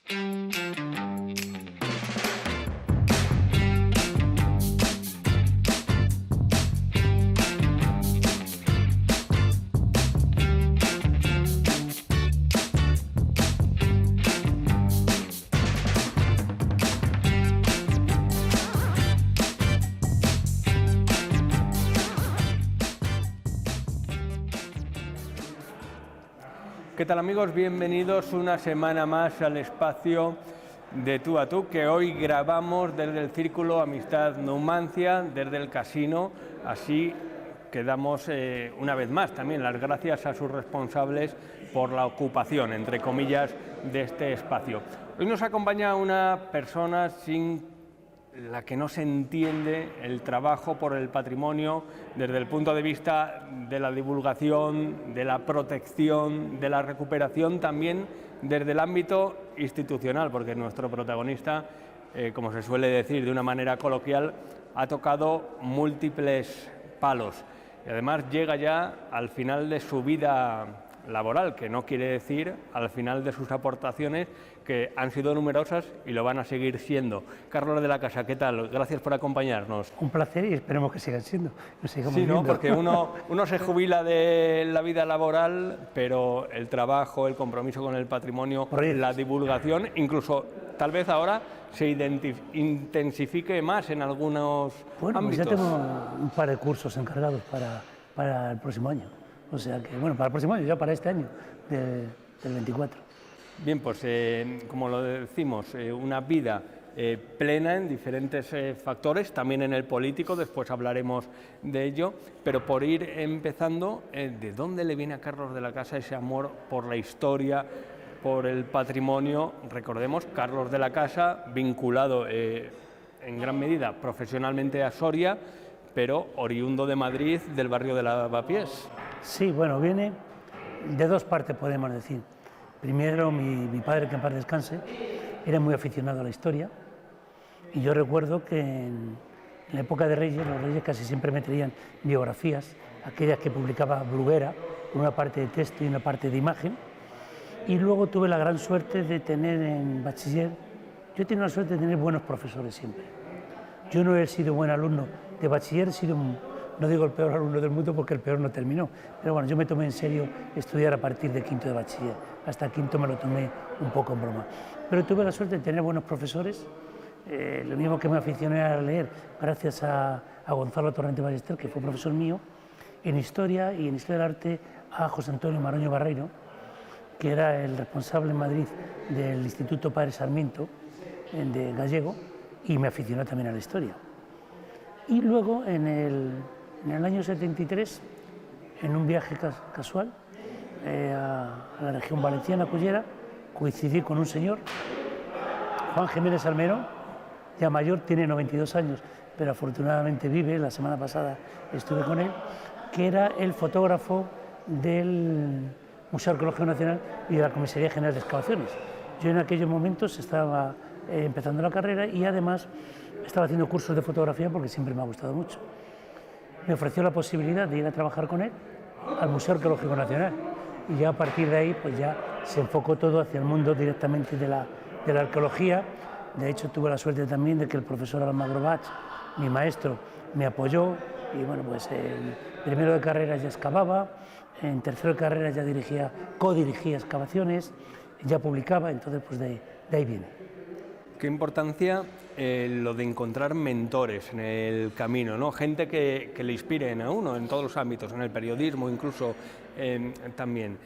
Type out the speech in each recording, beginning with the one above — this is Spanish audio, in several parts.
¿Qué tal, amigos? Bienvenidos una semana más al espacio de Tú a Tú, que hoy grabamos desde el Círculo Amistad Numancia, desde el casino. Así que damos una vez más también las gracias a sus responsables por la ocupación, entre comillas, de este espacio. Hoy nos acompaña una persona sin la que no se entiende el trabajo por el patrimonio desde el punto de vista de la divulgación, de la protección, de la recuperación, también desde el ámbito institucional, porque nuestro protagonista, como se suele decir de una manera coloquial, ha tocado múltiples palos y además llega ya al final de su vida laboral, que no quiere decir al final de sus aportaciones, que han sido numerosas y lo van a seguir siendo. Carlos de la Casa, ¿qué tal? Gracias por acompañarnos. Un placer y esperemos que sigan siendo. Sí, ¿no? Porque uno se jubila de la vida laboral, pero el trabajo, el compromiso con el patrimonio, la divulgación, incluso tal vez ahora se intensifique más en algunos ámbitos. Pues ya tengo un par de cursos encargados para el próximo año. O sea que, bueno, para el próximo año, ya para este año, del 24. Bien, pues como lo decimos, una vida plena en diferentes factores, también en el político, después hablaremos de ello, pero por ir empezando, ¿de dónde le viene a Carlos de la Casa ese amor por la historia, por el patrimonio? Recordemos, Carlos de la Casa, vinculado en gran medida profesionalmente a Soria, pero oriundo de Madrid, del barrio de Lavapiés. Sí, bueno, viene de dos partes, podemos decir. Primero, mi padre, que en paz descanse, era muy aficionado a la historia, y yo recuerdo que en la época de Reyes, los Reyes casi siempre me traían biografías, aquellas que publicaba Bruguera, con una parte de texto y una parte de imagen, y luego tuve la gran suerte de tener en bachiller, yo he tenido la suerte de tener buenos profesores siempre. Yo no he sido buen alumno de bachiller, he sido no digo el peor alumno del mundo porque el peor no terminó, pero bueno, yo me tomé en serio estudiar a partir de quinto de bachiller, hasta quinto me lo tomé un poco en broma. Pero tuve la suerte de tener buenos profesores, lo mismo que me aficioné a leer gracias a Gonzalo Torrente Ballester, que fue profesor mío, en Historia y en Historia del Arte a José Antonio Maroño Barreiro, que era el responsable en Madrid del Instituto Padre Sarmiento, de gallego, y me aficionó también a la historia. Y luego, en el año 73, en un viaje casual a la región valenciana, Cullera, coincidí con un señor, Juan Jiménez Almerón, ya mayor, tiene 92 años, pero afortunadamente vive, la semana pasada estuve con él, que era el fotógrafo del Museo Arqueológico Nacional y de la Comisaría General de Excavaciones. Yo en aquellos momentos estaba empezando la carrera y además estaba haciendo cursos de fotografía porque siempre me ha gustado mucho. Me ofreció la posibilidad de ir a trabajar con él al Museo Arqueológico Nacional y ya a partir de ahí pues ya se enfocó todo hacia el mundo directamente de la arqueología. De hecho tuve la suerte también de que el profesor Almagro Bach, mi maestro, me apoyó y bueno, pues en primero de carrera ya excavaba, en tercero de carrera ya codirigía excavaciones, ya publicaba, entonces pues de ahí viene. Qué importancia lo de encontrar mentores en el camino, ¿no? Gente que le inspiren a uno en todos los ámbitos, en el periodismo incluso también.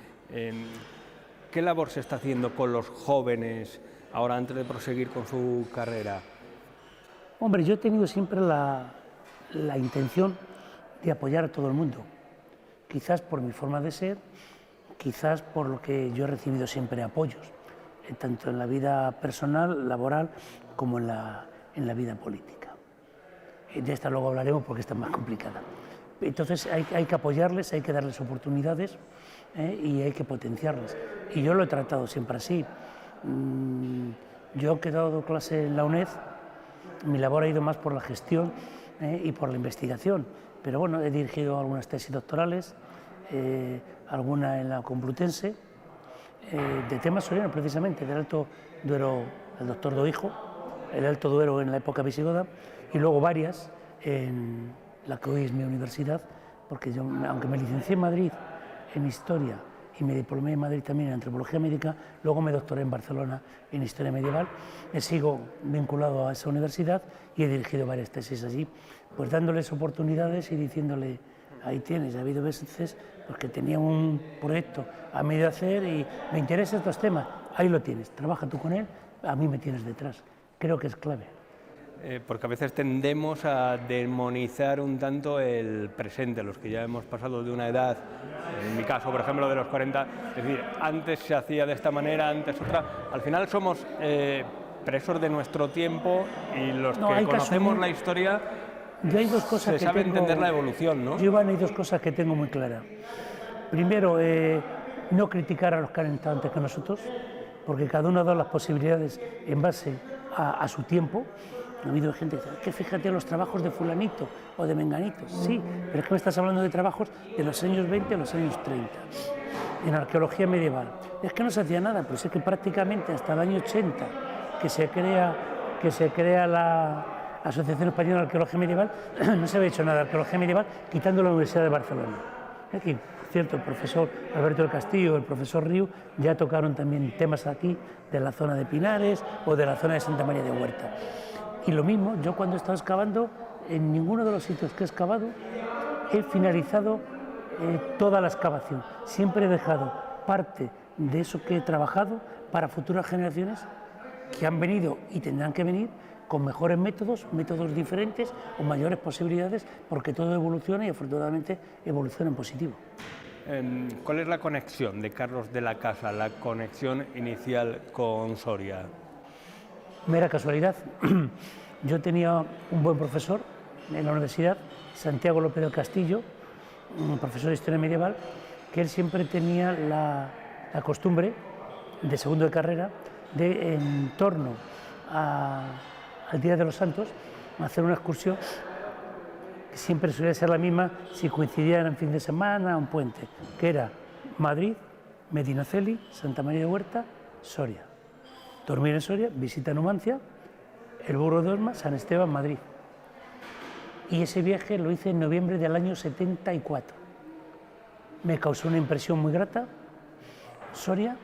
¿Qué labor se está haciendo con los jóvenes ahora antes de proseguir con su carrera? Hombre, yo he tenido siempre la intención de apoyar a todo el mundo, quizás por mi forma de ser, quizás por lo que yo he recibido siempre apoyos, tanto en la vida personal, laboral, como en la vida política. De esta luego hablaremos porque esta es más complicada. Entonces hay que apoyarles, hay que darles oportunidades y hay que potenciarles. Y yo lo he tratado siempre así. Yo que he dado clase en la UNED, mi labor ha ido más por la gestión y por la investigación, pero bueno, he dirigido algunas tesis doctorales, alguna en la Complutense, de temas sorianos precisamente, del Alto Duero, el doctor Dohijo, el Alto Duero en la época visigoda, y luego varias en la que hoy es mi universidad, porque yo, aunque me licencié en Madrid en Historia y me diplomé en Madrid también en Antropología Médica, luego me doctoré en Barcelona en Historia Medieval, me sigo vinculado a esa universidad y he dirigido varias tesis allí, pues dándoles oportunidades y diciéndole, ahí tienes. Ha habido veces porque tenía un proyecto a medio hacer y me interesan estos temas, ahí lo tienes, trabaja tú con él, a mí me tienes detrás. Creo que es clave. Porque a veces tendemos a demonizar un tanto el presente, los que ya hemos pasado de una edad, en mi caso, por ejemplo, de los 40, es decir, antes se hacía de esta manera, antes otra. Al final somos presos de nuestro tiempo y los que conocemos la historia hay dos cosas se sabe entender la evolución, ¿no? Yo, Iván, hay dos cosas que tengo muy claras. Primero, no criticar a los que han estado antes que nosotros, porque cada uno ha dado las posibilidades en base a su tiempo. Ha habido gente que dice, que fíjate los trabajos de fulanito o de menganito. Sí, pero es que me estás hablando de trabajos de los años 20 a los años 30, en arqueología medieval. Es que no se hacía nada, pues es que prácticamente hasta el año 80 que se crea la Asociación Española de Arqueología Medieval, no se había hecho nada de arqueología medieval, quitando la Universidad de Barcelona. Aquí, por cierto, el profesor Alberto del Castillo, el profesor Riu, ya tocaron también temas aquí de la zona de Pinares o de la zona de Santa María de Huerta. Y lo mismo, yo cuando he estado excavando, en ninguno de los sitios que he excavado he finalizado toda la excavación. Siempre he dejado parte de eso que he trabajado para futuras generaciones que han venido y tendrán que venir con mejores métodos diferentes, con mayores posibilidades, porque todo evoluciona y afortunadamente evoluciona en positivo. ¿Cuál es la conexión de Carlos de la Casa, la conexión inicial con Soria? Mera casualidad. Yo tenía un buen profesor en la universidad, Santiago López del Castillo, un profesor de Historia Medieval, que él siempre tenía la costumbre, de segundo de carrera, de en torno al Día de los Santos, hacer una excursión que siempre solía ser la misma si coincidían en fin de semana o un puente, que era Madrid, Medinaceli, Santa María de Huerta, Soria. Dormir en Soria, visita a Numancia, el Burgo de Osma, San Esteban, Madrid. Y ese viaje lo hice en noviembre del año 74. Me causó una impresión muy grata, Soria,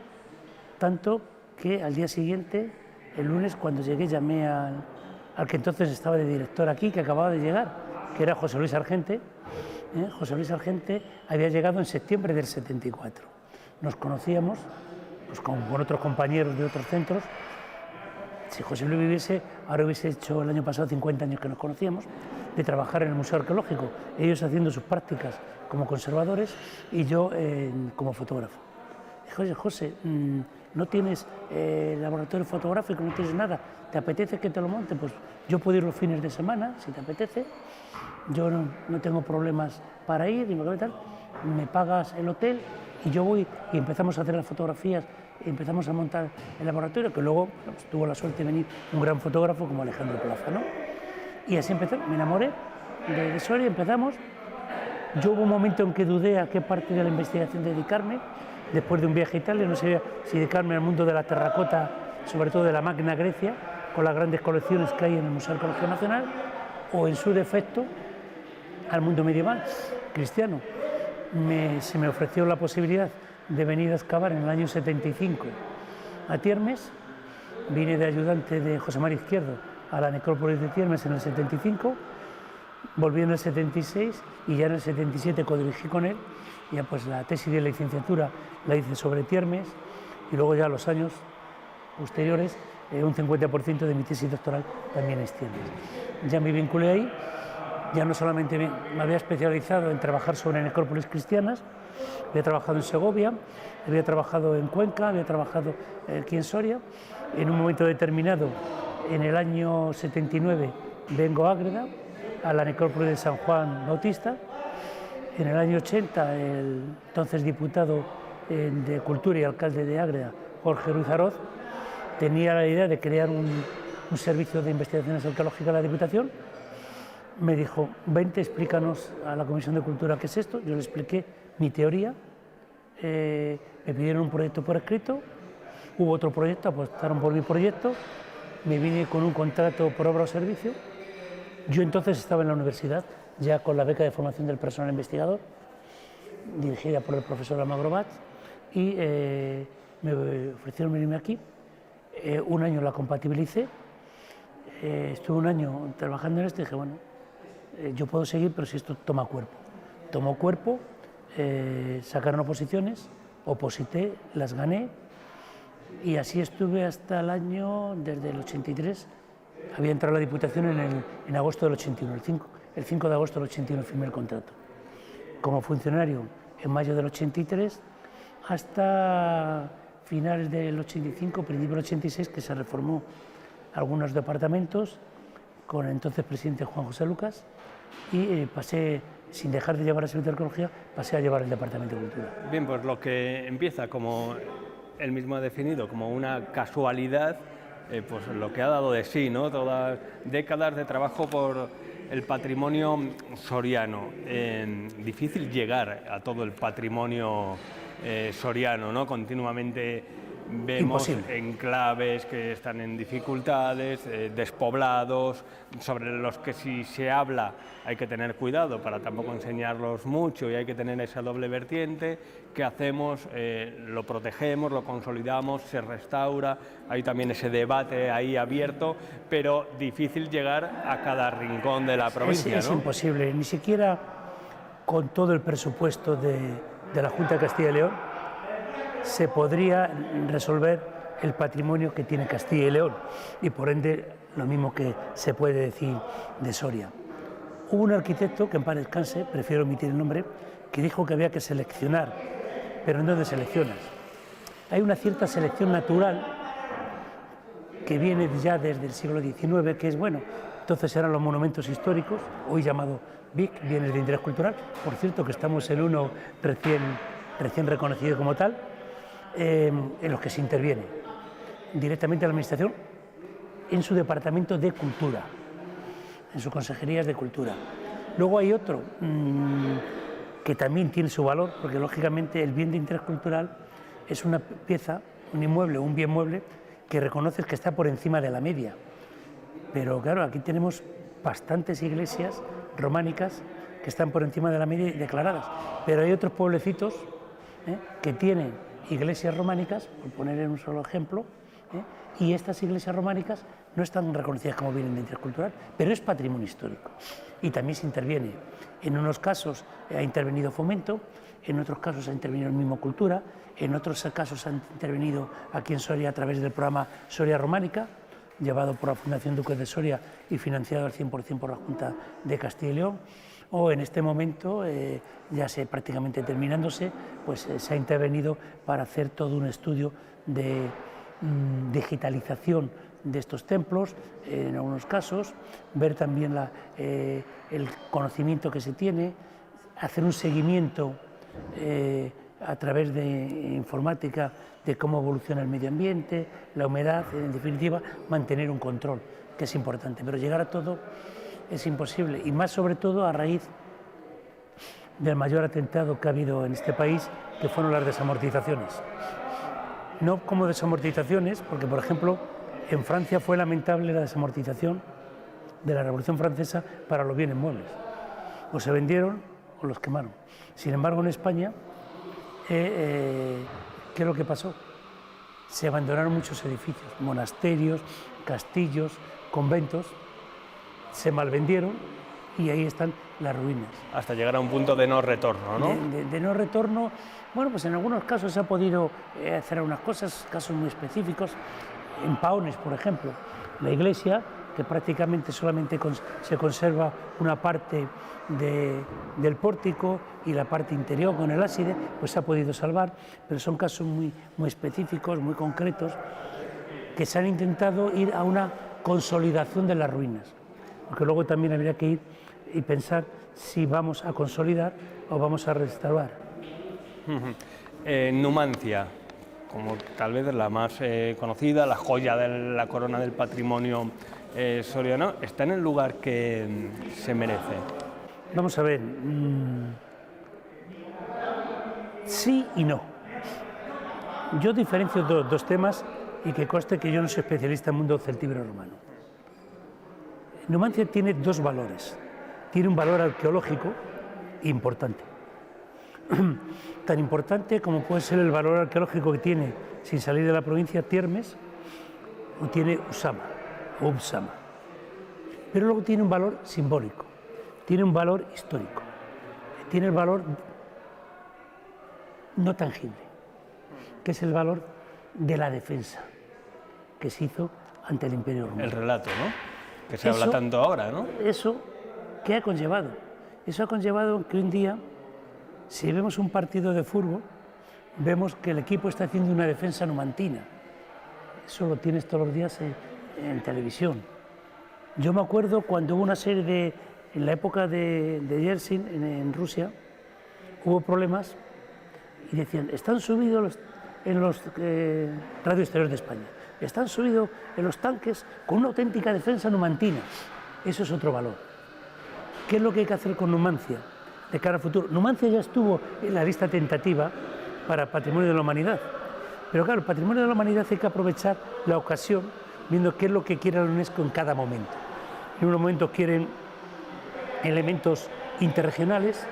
tanto que al día siguiente, el lunes, cuando llegué, llamé al que entonces estaba de director aquí, que acababa de llegar, que era José Luis Argente. José Luis Argente había llegado en septiembre del 74. Nos conocíamos pues con otros compañeros de otros centros. Si José Luis viviese, ahora hubiese hecho el año pasado 50 años que nos conocíamos, de trabajar en el Museo Arqueológico, ellos haciendo sus prácticas como conservadores y yo como fotógrafo. Dije, oye, José, no tienes laboratorio fotográfico, no tienes nada, ¿te apetece que te lo monte? Pues yo puedo ir los fines de semana, si te apetece, yo no tengo problemas para ir, me pagas el hotel y yo voy y empezamos a hacer las fotografías, empezamos a montar el laboratorio, que luego pues, tuvo la suerte de venir un gran fotógrafo como Alejandro Plaza, ¿no? Y así empecé, me enamoré de Soria, empezamos. Yo hubo un momento en que dudé a qué parte de la investigación dedicarme, después de un viaje a Italia, no sabía si dedicarme al mundo de la terracota, sobre todo de la Magna Grecia, con las grandes colecciones que hay en el Museo Arqueológico Nacional, o en su defecto al mundo medieval, cristiano. Se me ofreció la posibilidad de venir a excavar en el año 75 a Tiermes, vine de ayudante de José María Izquierdo a la necrópolis de Tiermes en el 75, volví en el 76 y ya en el 77 codirigí con él, ya pues la tesis de licenciatura la hice sobre Tiermes y luego ya los años posteriores un 50% de mi tesis doctoral también es Tiermes. Ya me vinculé ahí, ya no solamente me había especializado en trabajar sobre necrópolis cristianas, había trabajado en Segovia, había trabajado en Cuenca, había trabajado aquí en Soria. En un momento determinado, en el año 79, vengo a Ágreda, a la necrópolis de San Juan Bautista. En el año 80, el entonces diputado de Cultura y alcalde de Ágreda, Jorge Ruiz Aroz, tenía la idea de crear un servicio de investigaciones arqueológicas de la Diputación. Me dijo, vente, explícanos a la Comisión de Cultura qué es esto. Yo le expliqué mi teoría, me pidieron un proyecto por escrito, hubo otro proyecto, apostaron por mi proyecto, me vine con un contrato por obra o servicio. Yo entonces estaba en la universidad, ya con la beca de formación del personal investigador, dirigida por el profesor Almagro Bat, y me ofrecieron venirme aquí. Un año la compatibilicé, estuve un año trabajando en esto y dije, bueno, yo puedo seguir, pero si esto toma cuerpo. Tomó cuerpo, sacaron oposiciones, oposité, las gané, y así estuve hasta el año, desde el 83, había entrado a la Diputación en agosto del 81, el 5 de agosto del 81 firmé el contrato. Como funcionario en mayo del 83 hasta finales del 85, principio del 86, que se reformó algunos departamentos con el entonces presidente Juan José Lucas y pasé, sin dejar de llevar el Servicio de Arqueología, pasé a llevar el Departamento de Cultura. Bien, pues lo que empieza, como él mismo ha definido, como una casualidad, pues lo que ha dado de sí, ¿no? Todas décadas de trabajo por el patrimonio soriano. Difícil llegar a todo el patrimonio soriano, ¿no? Continuamente vemos enclaves que están en dificultades, despoblados, sobre los que si se habla hay que tener cuidado para tampoco enseñarlos mucho y hay que tener esa doble vertiente. ¿Qué hacemos? Lo protegemos, lo consolidamos, se restaura, hay también ese debate ahí abierto, pero difícil llegar a cada rincón de la provincia, Es ¿no? imposible, ni siquiera con todo el presupuesto de la Junta de Castilla y León se podría resolver el patrimonio que tiene Castilla y León y por ende lo mismo que se puede decir de Soria. Hubo un arquitecto, que en paz descanse, prefiero omitir el nombre, que dijo que había que seleccionar, pero no de seleccionas. Hay una cierta selección natural que viene ya desde el siglo XIX, que es, bueno, entonces eran los monumentos históricos, hoy llamado BIC, bienes de interés cultural, por cierto que estamos en uno recién reconocido como tal, en los que se interviene directamente a la Administración en su departamento de Cultura, en sus consejerías de Cultura. Luego hay otro que también tiene su valor, porque lógicamente el bien de interés cultural es una pieza, un inmueble o un bien mueble que reconoces que está por encima de la media. Pero claro, aquí tenemos bastantes iglesias románicas que están por encima de la media declaradas, pero hay otros pueblecitos que tienen iglesias románicas, por poner en un solo ejemplo, y estas iglesias románicas no están reconocidas como bien de interés cultural, pero es patrimonio histórico. Y también se interviene. En unos casos ha intervenido Fomento, en otros casos ha intervenido el mismo Cultura, en otros casos han intervenido aquí en Soria a través del programa Soria Románica, llevado por la Fundación Duques de Soria y financiado al 100% por la Junta de Castilla y León, o en este momento, ya prácticamente terminándose, pues se ha intervenido para hacer todo un estudio de digitalización de estos templos, en algunos casos, ver también el conocimiento que se tiene, hacer un seguimiento a través de informática de cómo evoluciona el medio ambiente, la humedad, en definitiva, mantener un control, que es importante, pero llegar a todo es imposible, y más sobre todo a raíz del mayor atentado que ha habido en este país, que fueron las desamortizaciones. No como desamortizaciones, porque por ejemplo en Francia fue lamentable la desamortización de la Revolución Francesa para los bienes muebles. O se vendieron o los quemaron. Sin embargo, en España, ¿qué es lo que pasó? Se abandonaron muchos edificios, monasterios, castillos, conventos, se malvendieron y ahí están las ruinas. Hasta llegar a un punto de no retorno, ¿no? De no retorno, bueno, pues en algunos casos se ha podido hacer algunas cosas, casos muy específicos. En Paones, por ejemplo, la iglesia, que prácticamente solamente se conserva una parte del pórtico y la parte interior con el ábside, pues se ha podido salvar, pero son casos muy específicos, muy concretos, que se han intentado ir a una consolidación de las ruinas, porque luego también habría que ir y pensar si vamos a consolidar o vamos a restaurar. Numancia, como tal vez la más conocida, la joya de la corona del patrimonio soriano, está en el lugar que se merece. Vamos a ver, sí y no. Yo diferencio dos temas y que conste que yo no soy especialista en el mundo celtíbero romano. Numancia tiene dos valores. Tiene un valor arqueológico importante. Tan importante como puede ser el valor arqueológico que tiene, sin salir de la provincia, Tiermes, o tiene Usama, o Upsama. Pero luego tiene un valor simbólico, tiene un valor histórico, tiene el valor no tangible, que es el valor de la defensa que se hizo ante el Imperio Romano. El relato, ¿no? Que se habla tanto ahora, ¿no? Eso, ¿qué ha conllevado? Eso ha conllevado que un día, si vemos un partido de fútbol, vemos que el equipo está haciendo una defensa numantina. Eso lo tienes todos los días en televisión. Yo me acuerdo cuando hubo una serie en la época de Yeltsin en Rusia, hubo problemas y decían, están subidos en los Radio Exterior de España, están subidos en los tanques con una auténtica defensa numantina. Eso es otro valor. ¿Qué es lo que hay que hacer con Numancia de cara al futuro? Numancia ya estuvo en la lista tentativa para Patrimonio de la Humanidad, pero claro, el Patrimonio de la Humanidad hay que aprovechar la ocasión viendo qué es lo que quiere la UNESCO en cada momento. En unos momentos quieren elementos interregionales,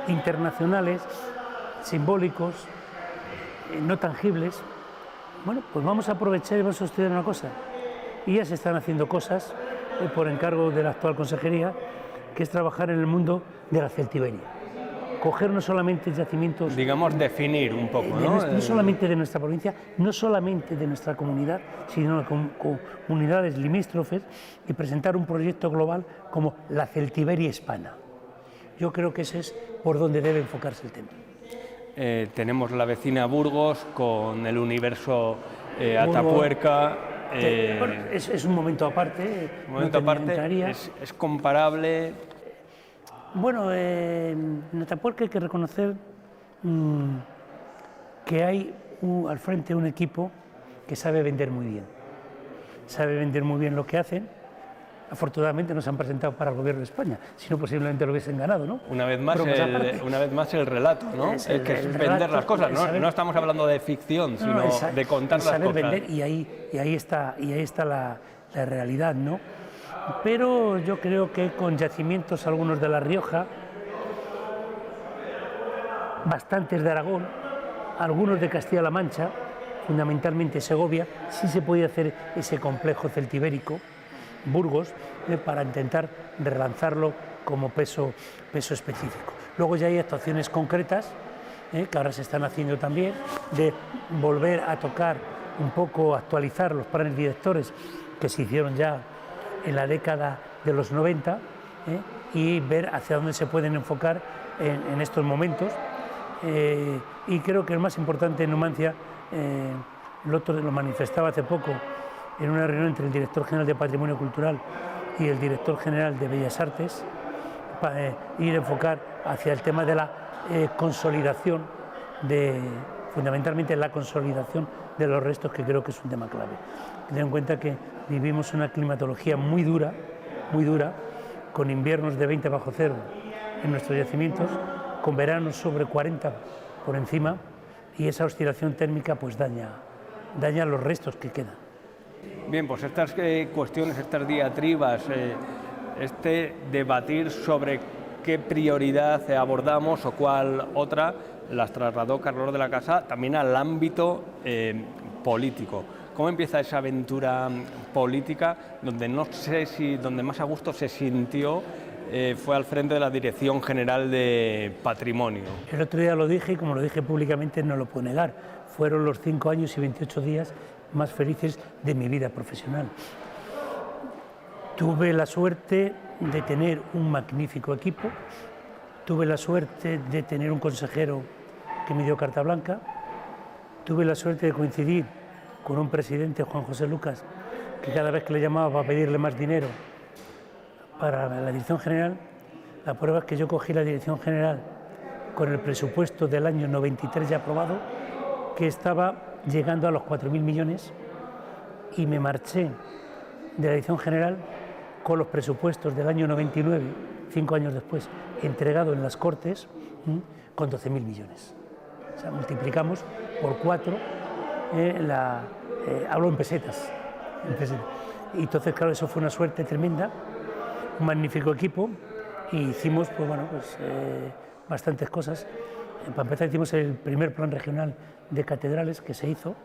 internacionales, simbólicos, no tangibles. Bueno, pues vamos a aprovechar y vamos a estudiar una cosa. Y ya se están haciendo cosas por encargo de la actual consejería, que es trabajar en el mundo de la celtiberia. Coger no solamente yacimientos... Digamos, definir un poco, ¿no? No solamente de nuestra provincia, no solamente de nuestra comunidad, sino de comunidades limítrofes y presentar un proyecto global como la celtiberia hispana. Yo creo que ese es por donde debe enfocarse el tema. Tenemos la vecina Burgos con el universo Atapuerca. Bueno, es un momento aparte. Un momento aparte, es comparable. Bueno, en Atapuerca hay que reconocer que hay al frente un equipo que sabe vender muy bien. Sabe vender muy bien lo que hacen. Afortunadamente no se han presentado para el Gobierno de España, si no posiblemente lo hubiesen ganado, ¿no? Una vez más el relato, ¿no? Es vender relato, las cosas, ¿no? No estamos hablando de ficción, sino de contar las cosas. Vender, y ahí está la realidad, ¿no? Pero yo creo que con yacimientos, algunos de La Rioja, bastantes de Aragón, algunos de Castilla-La Mancha, fundamentalmente Segovia, sí se podía hacer ese complejo celtibérico, Burgos, para intentar relanzarlo como peso específico. Luego ya hay actuaciones concretas, que ahora se están haciendo también, de volver a tocar un poco, actualizar los planes directores que se hicieron ya en la década de los 90, y ver hacia dónde se pueden enfocar en estos momentos. Y creo que el más importante en Numancia, lo manifestaba hace poco en una reunión entre el director general de Patrimonio Cultural y el director general de Bellas Artes, para ir a enfocar hacia el tema de la consolidación, fundamentalmente la consolidación de los restos, que creo que es un tema clave. Ten en cuenta que vivimos una climatología muy dura, con inviernos de 20 bajo cero en nuestros yacimientos, con veranos sobre 40 por encima, y esa oscilación térmica pues daña los restos que quedan. Bien, pues estas cuestiones, estas diatribas, debatir sobre qué prioridad abordamos o cuál otra, las trasladó Carlos de la Casa también al ámbito político. ¿Cómo empieza esa aventura política donde no sé si donde más a gusto se sintió fue al frente de la Dirección General de Patrimonio? El otro día lo dije y como lo dije públicamente no lo puedo negar. Fueron los 5 años y 28 días más felices de mi vida profesional. Tuve la suerte de tener un magnífico equipo, tuve la suerte de tener un consejero que me dio carta blanca, tuve la suerte de coincidir con un presidente, Juan José Lucas, que cada vez que le llamaba para pedirle más dinero para la dirección general, la prueba es que yo cogí la dirección general con el presupuesto del año 93 ya aprobado, que estaba llegando a los 4.000 millones, y me marché de la dirección general con los presupuestos del año 99, 5 años después, entregado en las Cortes, con 12.000 millones. O sea, multiplicamos por 4 hablo en pesetas. Y entonces, claro, eso fue una suerte tremenda, un magnífico equipo, y hicimos, pues bueno, pues bastantes cosas. Para empezar, hicimos el primer plan regional de catedrales que se hizo,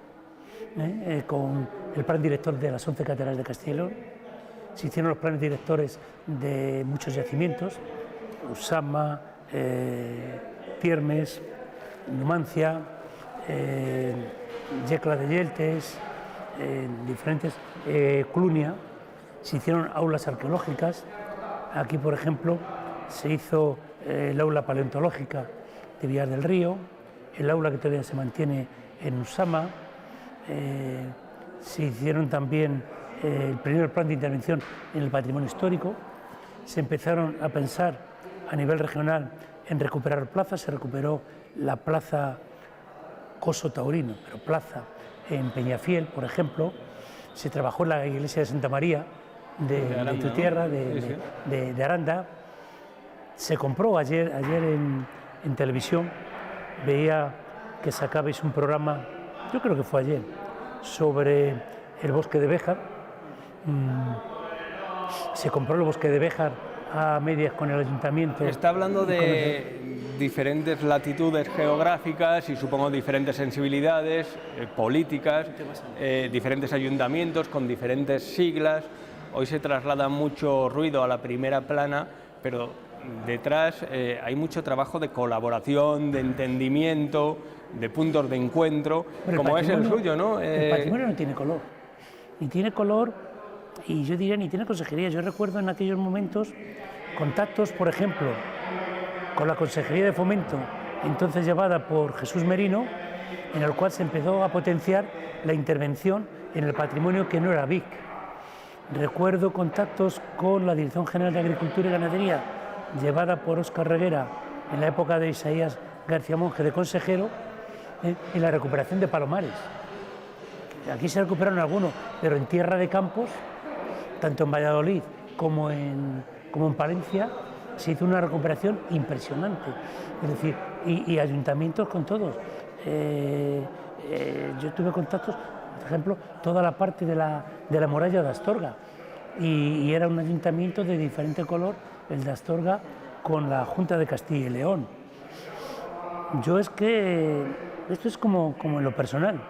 con el plan director de las 11 catedrales de Castilla y León. Se hicieron los planes directores de muchos yacimientos, Usama, Tiermes, Numancia, Yecla de Yeltes, diferentes, Clunia. Se hicieron aulas arqueológicas. Aquí, por ejemplo, se hizo el aula paleontológica de Villar del Río, el aula que todavía se mantiene en Usama. Se hicieron también el primer plan de intervención en el patrimonio histórico. Se empezaron a pensar a nivel regional en recuperar plazas. Se recuperó la plaza Coso Taurino, pero plaza en Peñafiel, por ejemplo. Se trabajó en la iglesia de Santa María de Aranda, tu ¿no? tierra, Sí. de Aranda. Se compró ayer en televisión, veía que sacabais un programa, yo creo que fue ayer, sobre el bosque de Béjar. Se compró el bosque de Béjar a medias con el ayuntamiento. Está hablando de diferentes latitudes geográficas y supongo diferentes sensibilidades políticas, diferentes ayuntamientos con diferentes siglas. Hoy se traslada mucho ruido a la primera plana, pero detrás hay mucho trabajo de colaboración, de entendimiento, de puntos de encuentro, como es el suyo, ¿no? El patrimonio no tiene color, ni tiene color, y yo diría ni tiene consejería. Yo recuerdo en aquellos momentos contactos, por ejemplo, con la Consejería de Fomento, entonces llevada por Jesús Merino, en el cual se empezó a potenciar la intervención en el patrimonio que no era BIC. Recuerdo contactos con la Dirección General de Agricultura y Ganadería, llevada por Óscar Reguera en la época de Isaías García Monge de consejero, en la recuperación de palomares. Aquí se recuperaron algunos, pero en Tierra de Campos, tanto en Valladolid como en Palencia, se hizo una recuperación impresionante. Es decir, y ayuntamientos con todos. Yo tuve contactos, por ejemplo, toda la parte de la muralla de Astorga, y era un ayuntamiento de diferente color, el de Astorga, con la Junta de Castilla y León. Yo es que esto es como en lo personal.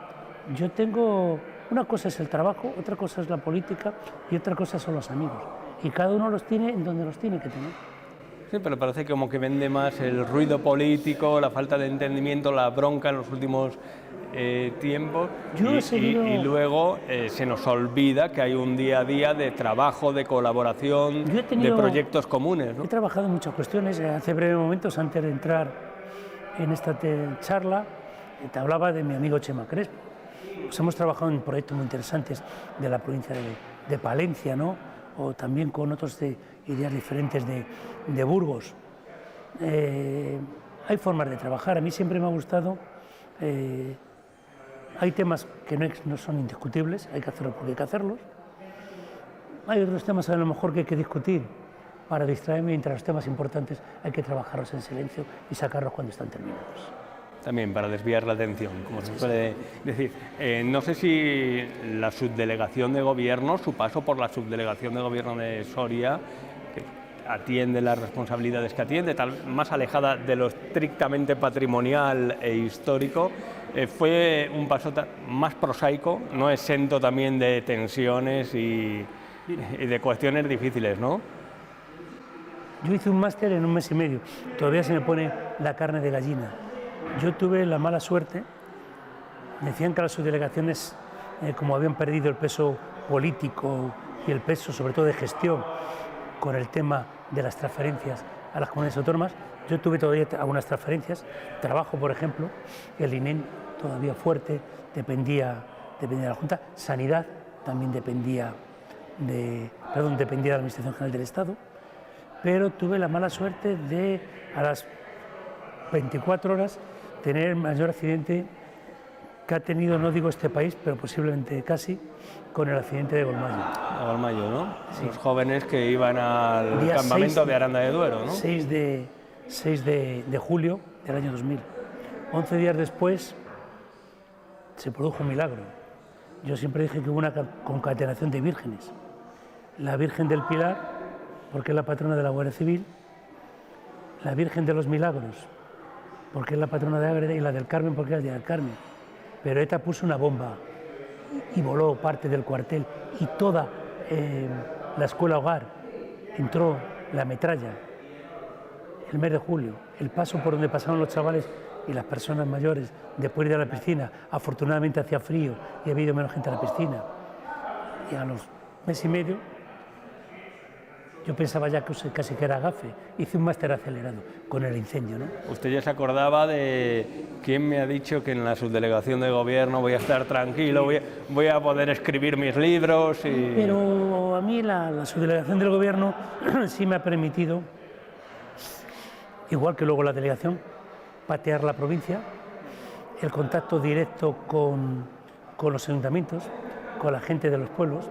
Yo tengo, una cosa es el trabajo, otra cosa es la política y otra cosa son los amigos. Y cada uno los tiene en donde los tiene que tener. Sí, pero parece como que vende más el ruido político, la falta de entendimiento, la bronca en los últimos tiempos. Y luego se nos olvida que hay un día a día de trabajo, de colaboración, de proyectos comunes, ¿no? He trabajado en muchas cuestiones. Hace breves momentos, antes de entrar en esta charla, te hablaba de mi amigo Chema Crespo. Pues hemos trabajado en proyectos muy interesantes de la provincia de Palencia, ¿no? O también con otros de ideas diferentes de Burgos. Hay formas de trabajar. A mí siempre me ha gustado. Hay temas que no son indiscutibles, hay que hacerlos porque hay que hacerlos. Hay otros temas a lo mejor que hay que discutir para distraerme, mientras los temas importantes hay que trabajarlos en silencio y sacarlos cuando están terminados. También para desviar la atención, como se suele decir. No sé si la subdelegación de gobierno, su paso por la subdelegación de gobierno de Soria, que atiende las responsabilidades que atiende, más alejada de lo estrictamente patrimonial e histórico, fue un paso más prosaico, no exento también de tensiones y de cuestiones difíciles, ¿no? Yo hice un máster en 1 mes y medio, todavía se me pone la carne de gallina. Yo tuve la mala suerte, decían que las subdelegaciones, como habían perdido el peso político y el peso sobre todo de gestión con el tema de las transferencias a las comunidades autónomas, yo tuve todavía algunas transferencias, trabajo por ejemplo, el INEM todavía fuerte, dependía de la Junta, Sanidad también dependía de la Administración General del Estado, pero tuve la mala suerte de a las 24 horas tener el mayor accidente que ha tenido, no digo este país, pero posiblemente casi, con el accidente de Golmayo. A Golmayo, ¿no? Sí. Los jóvenes que iban al campamento de Aranda de Duero, ¿no? 6 de julio del año 2000. 11 días después se produjo un milagro. Yo siempre dije que hubo una concatenación de vírgenes. La Virgen del Pilar, porque es la patrona de la Guardia Civil, la Virgen de los Milagros, porque es la patrona de Ágreda, y la del Carmen, porque es el día del Carmen. Pero ETA puso una bomba y voló parte del cuartel y toda la escuela hogar, entró la metralla. El mes de julio, el paso por donde pasaron los chavales y las personas mayores después de ir a la piscina, afortunadamente hacía frío y había ido menos gente a la piscina. Y a los mes y medio, yo pensaba ya que casi que era gafe, hice un máster acelerado con el incendio, ¿no? Usted ya se acordaba de quién me ha dicho que en la subdelegación de gobierno voy a estar tranquilo, voy a poder escribir mis libros y... Pero a mí la subdelegación del gobierno sí me ha permitido, igual que luego la delegación, patear la provincia, el contacto directo con los ayuntamientos, con la gente de los pueblos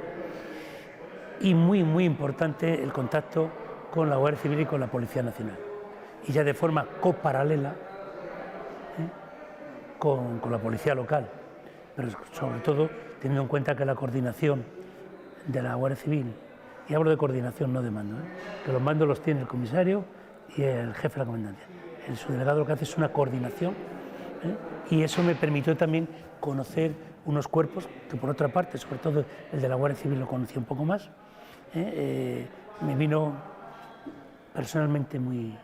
y muy importante el contacto con la Guardia Civil y con la Policía Nacional. Y ya de forma coparalela con la policía local, pero sobre todo teniendo en cuenta que la coordinación de la Guardia Civil, y hablo de coordinación, no de mando, que los mandos los tiene el comisario y el jefe de la comandancia. El subdelegado lo que hace es una coordinación, y eso me permitió también conocer unos cuerpos que, por otra parte, sobre todo el de la Guardia Civil lo conocía un poco más. Me vino personalmente muy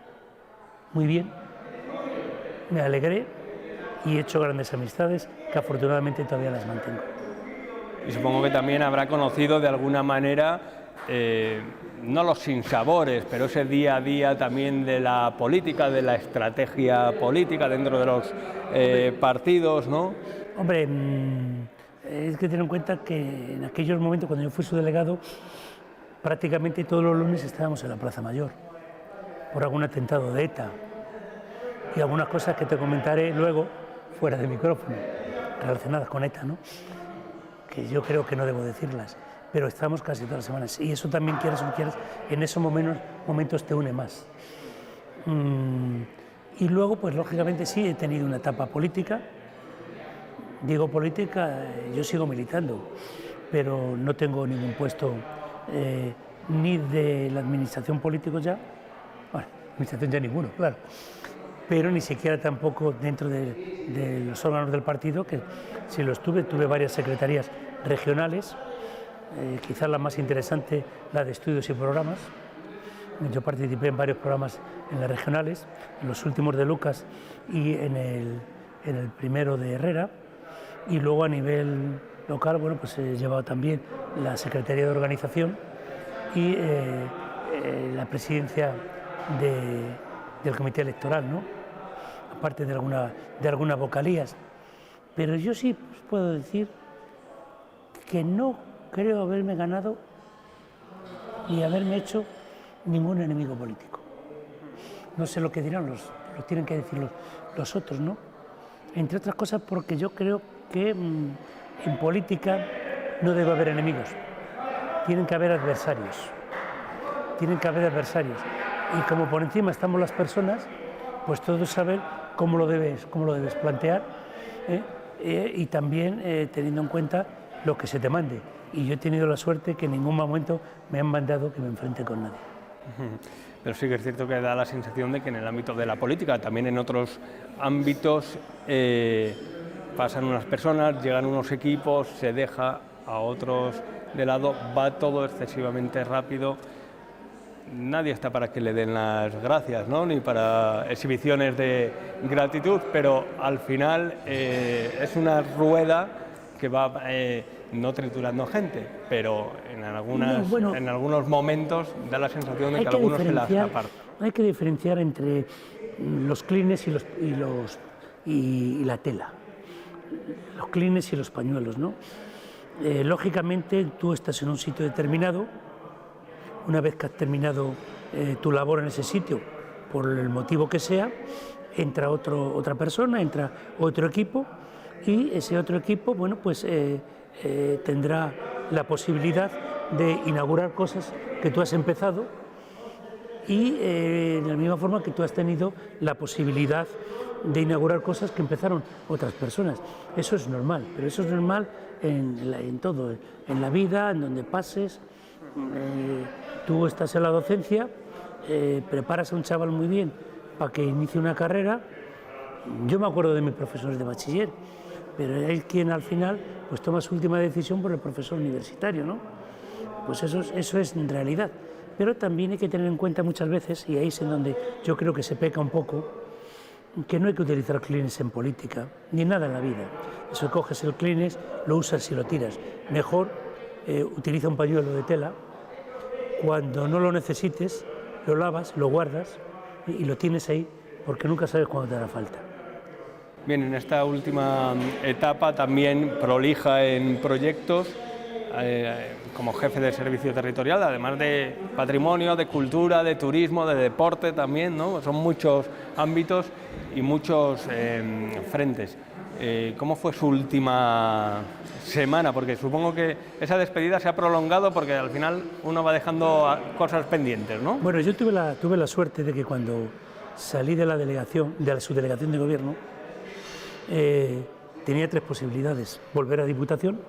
bien, me alegré y he hecho grandes amistades que afortunadamente todavía las mantengo. Y supongo que también habrá conocido de alguna manera, no los sinsabores, pero ese día a día también de la política, de la estrategia política dentro de los partidos, ¿no? Hombre, es que tener en cuenta que en aquellos momentos, cuando yo fui subdelegado, prácticamente todos los lunes estábamos en la Plaza Mayor por algún atentado de ETA y algunas cosas que te comentaré luego fuera de micrófono relacionadas con ETA, ¿no? Que yo creo que no debo decirlas, pero estamos casi todas las semanas y eso también, quieras o no quieras, en esos momentos te une más. Y luego, pues lógicamente sí, he tenido una etapa política. Digo política, yo sigo militando, pero no tengo ningún puesto ni de la administración política ya, bueno, administración ya ninguno, claro, pero ni siquiera tampoco dentro de los órganos del partido, que si los tuve varias secretarías regionales, quizás la más interesante, la de estudios y programas. Yo participé en varios programas en las regionales, en los últimos de Lucas y en el primero de Herrera, y luego a nivel local, bueno, pues he llevado también la Secretaría de Organización y la presidencia del Comité Electoral, ¿no? Aparte de algunas vocalías. Pero yo sí puedo decir que no creo haberme ganado ni haberme hecho ningún enemigo político. No sé lo que dirán, lo tienen que decir los otros, ¿no? Entre otras cosas porque yo creo que en política no debe haber enemigos, tienen que haber adversarios. Y como por encima estamos las personas, pues todos saben cómo lo debes plantear, y también teniendo en cuenta lo que se te mande. Y yo he tenido la suerte que en ningún momento me han mandado que me enfrente con nadie. Pero sí que es cierto que da la sensación de que en el ámbito de la política, también en otros ámbitos, pasan unas personas, llegan unos equipos, se deja a otros de lado, va todo excesivamente rápido. Nadie está para que le den las gracias, ¿no? Ni para exhibiciones de gratitud, pero al final es una rueda que va no triturando gente, pero en algunos momentos da la sensación de que algunos se las apartan. Hay que diferenciar entre los clines y la tela, los clines y los pañuelos, ¿no? Lógicamente tú estás en un sitio determinado, una vez que has terminado tu labor en ese sitio, por el motivo que sea, entra otra persona, entra otro equipo, y ese otro equipo, bueno, pues tendrá la posibilidad de inaugurar cosas que tú has empezado y de la misma forma que tú has tenido la posibilidad de inaugurar cosas que empezaron otras personas. Eso es normal, pero eso es normal en todo, en la vida, en donde pases. Tú estás en la docencia, preparas a un chaval muy bien para que inicie una carrera. Yo me acuerdo de mis profesores de bachiller, pero es quien al final pues toma su última decisión por el profesor universitario, ¿no? Pues eso es en realidad. Pero también hay que tener en cuenta muchas veces, y ahí es en donde yo creo que se peca un poco, que no hay que utilizar Kleenex en política, ni en nada en la vida. Eso, coges el Kleenex, lo usas y lo tiras. Mejor utiliza un pañuelo de tela, cuando no lo necesites, lo lavas, lo guardas y lo tienes ahí, porque nunca sabes cuándo te hará falta. Bien, en esta última etapa también prolija en proyectos como jefe de servicio territorial, además de patrimonio, de cultura, de turismo, de deporte también, ¿no? Son muchos ámbitos y muchos frentes. ¿Cómo fue su última semana? Porque supongo que esa despedida se ha prolongado porque al final uno va dejando cosas pendientes, ¿no? Bueno, yo tuve la suerte de que cuando salí de la delegación, de la subdelegación de gobierno, tenía tres posibilidades: volver a Diputación,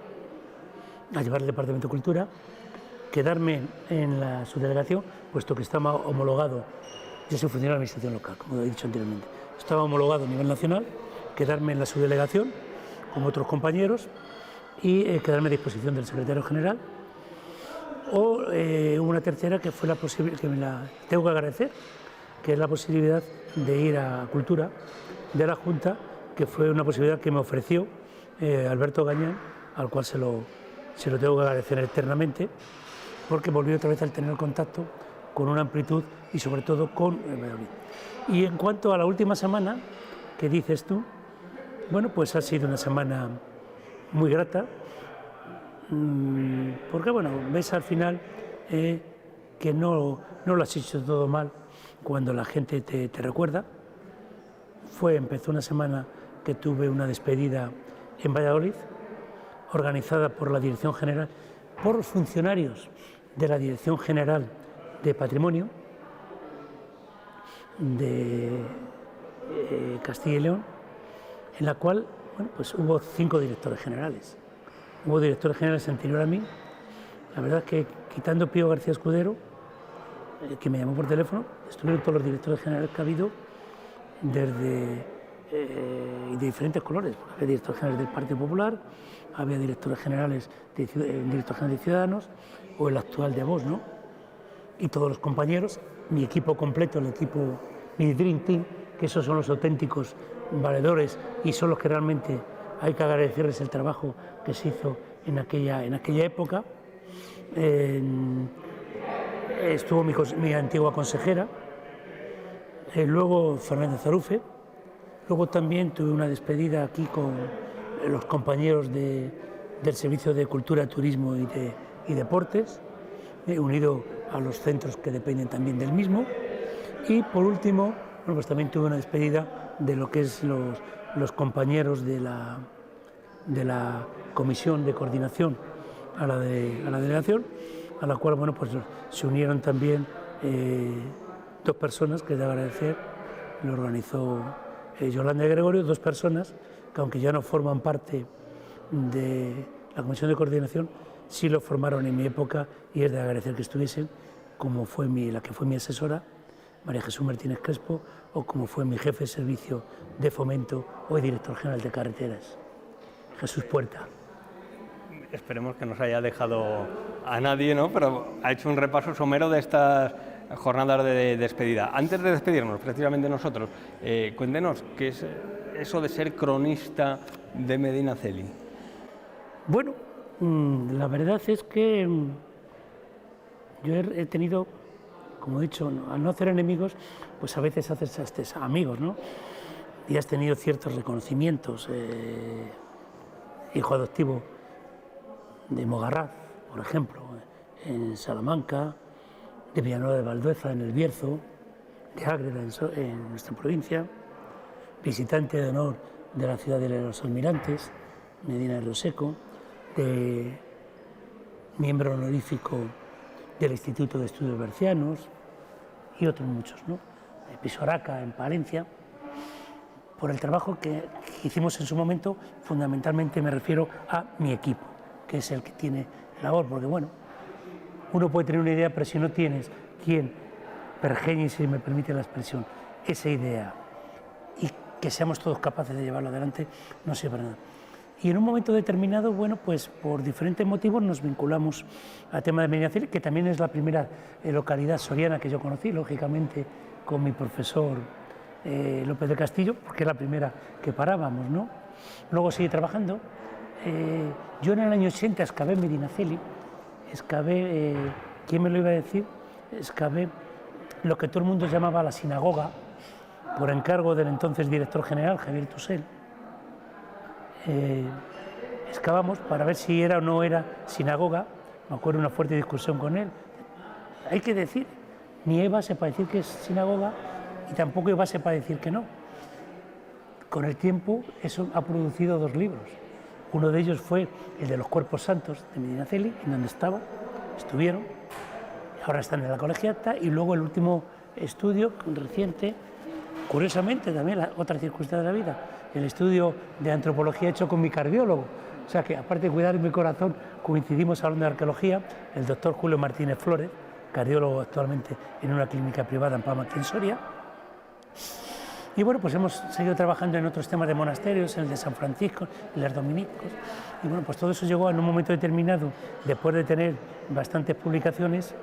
a llevar el Departamento de Cultura, quedarme en la subdelegación, puesto que estaba homologado. Yo soy funcionario de la administración local, como he dicho anteriormente. Estaba homologado a nivel nacional, quedarme en la subdelegación con otros compañeros y quedarme a disposición del secretario general. O una tercera, que fue la posibilidad, que me la tengo que agradecer, que es la posibilidad de ir a Cultura de la Junta, que fue una posibilidad que me ofreció Alberto Gañán, al cual se lo tengo que agradecer eternamente, porque volví otra vez a tener contacto con una amplitud y sobre todo con Valladolid. Y en cuanto a la última semana, ¿qué dices tú? Bueno, pues ha sido una semana muy grata, porque bueno, ves al final que no lo has hecho todo mal cuando la gente te recuerda. Empezó una semana que tuve una despedida en Valladolid, organizada por la Dirección General, por los funcionarios de la Dirección General de Patrimonio de Castilla y León, en la cual bueno, pues hubo 5 directores generales. Hubo directores generales anterior a mí. La verdad es que, quitando Pío García Escudero, que me llamó por teléfono, estuvieron todos los directores generales que ha habido de diferentes colores. Había directores generales del Partido Popular, había directores generales de Ciudadanos, o el actual de Vox, ¿no? Y todos los compañeros, mi equipo completo, mi Dream Team, que esos son los auténticos valedores y son los que realmente hay que agradecerles el trabajo que se hizo en aquella época. Estuvo mi antigua consejera, luego Fernández Zarufe. Luego también tuve una despedida aquí con los compañeros del Servicio de Cultura, Turismo y Deportes, unido a los centros que dependen también del mismo. Y por último, bueno, pues también tuve una despedida de lo que es los compañeros de la Comisión de Coordinación a la delegación, a la cual bueno, pues se unieron también 2 personas que de agradecer. Lo organizó Yolanda y Gregorio, 2 personas que, aunque ya no forman parte de la Comisión de Coordinación, sí lo formaron en mi época, y es de agradecer que estuviesen, como fue la que fue mi asesora, María Jesús Martínez Crespo, o como fue mi jefe de servicio de fomento, hoy director general de carreteras, Jesús Puerta. Esperemos que no se haya dejado a nadie, ¿no? Pero ha hecho un repaso somero de estas jornadas de despedida. Antes de despedirnos, precisamente nosotros, cuéntenos, ¿qué es eso de ser cronista de Medinaceli? Bueno, la verdad es que yo he tenido, como he dicho, al no hacer enemigos, pues a veces haces amigos, ¿no? Y has tenido ciertos reconocimientos. Hijo adoptivo de Mogarraz, por ejemplo, en Salamanca, de Villanueva de Valdueza, en El Bierzo, de Ágreda, en nuestra provincia, visitante de honor de la ciudad de los Almirantes, Medina de Rioseco, miembro honorífico del Instituto de Estudios Bercianos, y otros muchos, ¿no? Pisoraca, en Palencia, por el trabajo que hicimos en su momento. Fundamentalmente me refiero a mi equipo, que es el que tiene labor, porque bueno, uno puede tener una idea, pero si no tienes quien pergeñe, si me permite la expresión, esa idea y que seamos todos capaces de llevarlo adelante, no sirve para nada. Y en un momento determinado, bueno, pues por diferentes motivos nos vinculamos al tema de Medinaceli, que también es la primera localidad soriana que yo conocí, lógicamente con mi profesor López de Castillo, porque es la primera que parábamos, ¿no? Luego seguí trabajando. Yo en el año 80 excavé Medinaceli, excavé, ¿quién me lo iba a decir? Excavé lo que todo el mundo llamaba la sinagoga, por encargo del entonces director general, Javier Tusell. Excavamos para ver si era o no era sinagoga. Me acuerdo de una fuerte discusión con él. Hay que decir, ni hay base para decir que es sinagoga y tampoco hay base para decir que no. Con el tiempo eso ha producido 2 libros. Uno de ellos fue el de los Cuerpos Santos de Medinaceli, en donde estuvieron, ahora están en la colegiata, y luego el último estudio reciente, curiosamente también otra circunstancia de la vida, el estudio de antropología hecho con mi cardiólogo. O sea que, aparte de cuidar mi corazón, coincidimos hablando de arqueología, el doctor Julio Martínez Flores, cardiólogo actualmente en una clínica privada en Palma, aquí en Soria. Y bueno, pues hemos seguido trabajando en otros temas de monasterios, en el de San Francisco, en los dominicos. Y bueno, pues todo eso llegó en un momento determinado, después de tener bastantes publicaciones,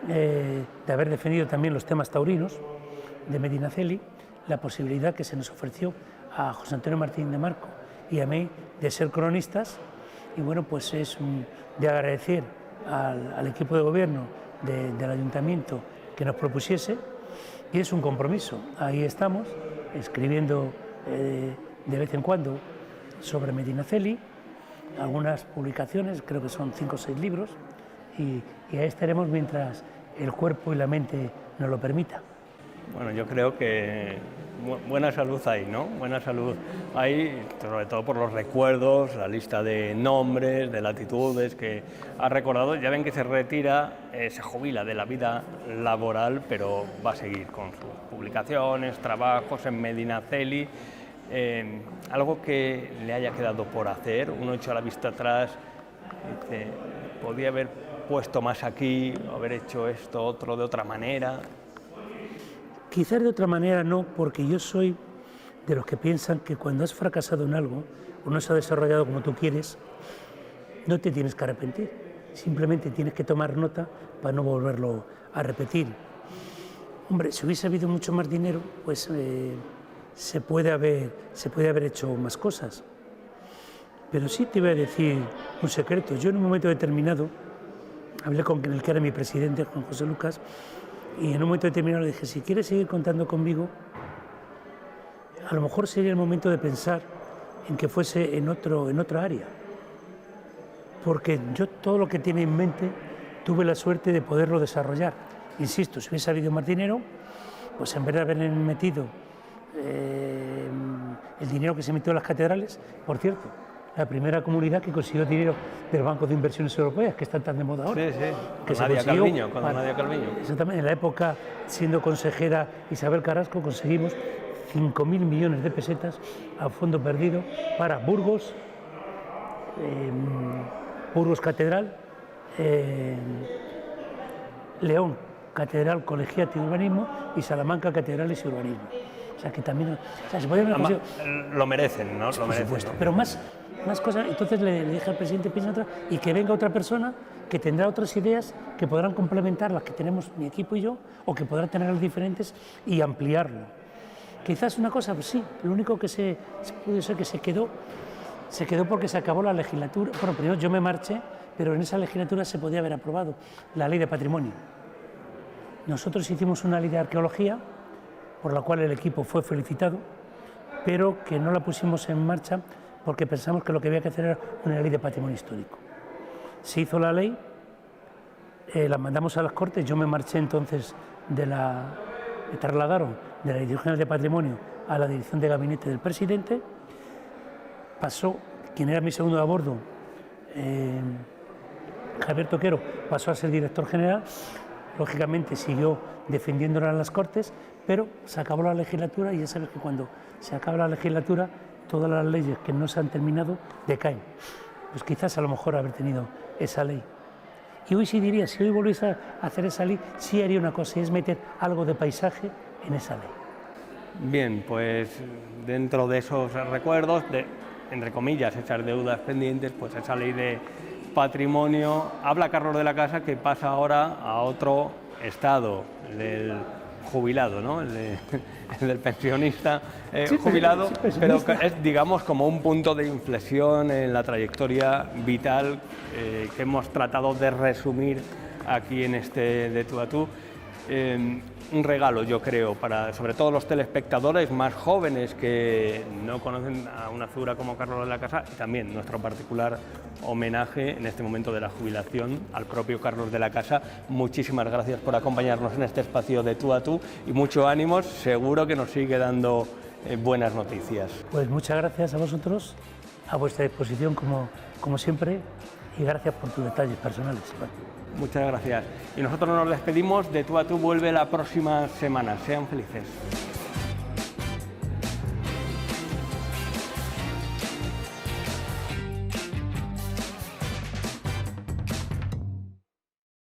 de haber defendido también los temas taurinos de Medinaceli, la posibilidad que se nos ofreció a José Antonio Martín de Marco y a mí de ser cronistas. Y bueno, pues es de agradecer al equipo de gobierno del ayuntamiento que nos propusiese, y es un compromiso. Ahí estamos, escribiendo de vez en cuando sobre Medinaceli, algunas publicaciones, creo que son 5 o 6 libros, y ahí estaremos mientras el cuerpo y la mente nos lo permita. Bueno, yo creo que buena salud hay, ¿no? Buena salud hay, sobre todo por los recuerdos, la lista de nombres, de latitudes que ha recordado. Ya ven que se retira, se jubila de la vida laboral, pero va a seguir con sus publicaciones, trabajos en Medinaceli. Algo que le haya quedado por hacer, uno echa la vista atrás, dice, podía haber puesto más aquí, haber hecho esto, otro de otra manera. Quizás de otra manera no, porque yo soy de los que piensan que cuando has fracasado en algo o no se ha desarrollado como tú quieres, no te tienes que arrepentir, simplemente tienes que tomar nota para no volverlo a repetir. Hombre, si hubiese habido mucho más dinero, pues se puede haber hecho más cosas. Pero sí te voy a decir un secreto. Yo en un momento determinado hablé con el que era mi presidente, Juan José Lucas, y en un momento determinado le dije, si quieres seguir contando conmigo, a lo mejor sería el momento de pensar en que fuese en otra área. Porque yo todo lo que tenía en mente tuve la suerte de poderlo desarrollar. Insisto, si hubiese habido más dinero, pues en vez de haber metido el dinero que se metió en las catedrales, por cierto, la primera comunidad que consiguió dinero del Banco de Inversiones Europeas, que están tan de moda ahora. Sí, sí, que con Nadia Calviño, Nadia Calviño. Exactamente, en la época, siendo consejera Isabel Carrasco, conseguimos 5.000 millones de pesetas a fondo perdido para Burgos, Burgos Catedral, León Catedral, Colegiata y Urbanismo, y Salamanca Catedrales y Urbanismo. O sea que también, o sea, se podía haber conseguido... Lo merecen, ¿no? Por supuesto, ¿no? Pero más cosas. Entonces le dije al presidente, piensa otra, y que venga otra persona que tendrá otras ideas que podrán complementar las que tenemos mi equipo y yo, o que podrán tener las diferentes y ampliarlo. Quizás una cosa, pues sí, lo único que puede ser que se quedó porque se acabó la legislatura. Bueno, primero yo me marché, pero en esa legislatura se podía haber aprobado la ley de patrimonio. Nosotros hicimos una ley de arqueología, por la cual el equipo fue felicitado, pero que no la pusimos en marcha porque pensamos que lo que había que hacer era una ley de patrimonio histórico. Se hizo la ley, la mandamos a las Cortes, yo me marché entonces me trasladaron de la Dirección General de Patrimonio a la Dirección de Gabinete del Presidente, pasó, quien era mi segundo a bordo, Javier Toquero, pasó a ser director general, lógicamente siguió defendiéndola en las Cortes, pero se acabó la legislatura y ya sabes que cuando se acaba la legislatura todas las leyes que no se han terminado decaen. Pues quizás a lo mejor haber tenido esa ley. Y hoy sí diría, si hoy volviese a hacer esa ley, sí haría una cosa, y es meter algo de paisaje en esa ley. Bien, pues dentro de esos recuerdos, de, entre comillas, esas deudas pendientes, pues esa ley de patrimonio, habla Carlos de la Casa que pasa ahora a otro estado, el del jubilado, ¿no? El del pensionista jubilado, pero es, digamos, como un punto de inflexión en la trayectoria vital que hemos tratado de resumir aquí en este De Tú a Tú. Un regalo, yo creo, para sobre todo los telespectadores más jóvenes que no conocen a una figura como Carlos de la Casa, y también nuestro particular homenaje en este momento de la jubilación al propio Carlos de la Casa. Muchísimas gracias por acompañarnos en este espacio de Tú a Tú y mucho ánimo, seguro que nos sigue dando buenas noticias. Pues muchas gracias a vosotros, a vuestra disposición como siempre, y gracias por tus detalles personales. Muchas gracias. Y nosotros nos despedimos. De Tú a Tú vuelve la próxima semana. Sean felices.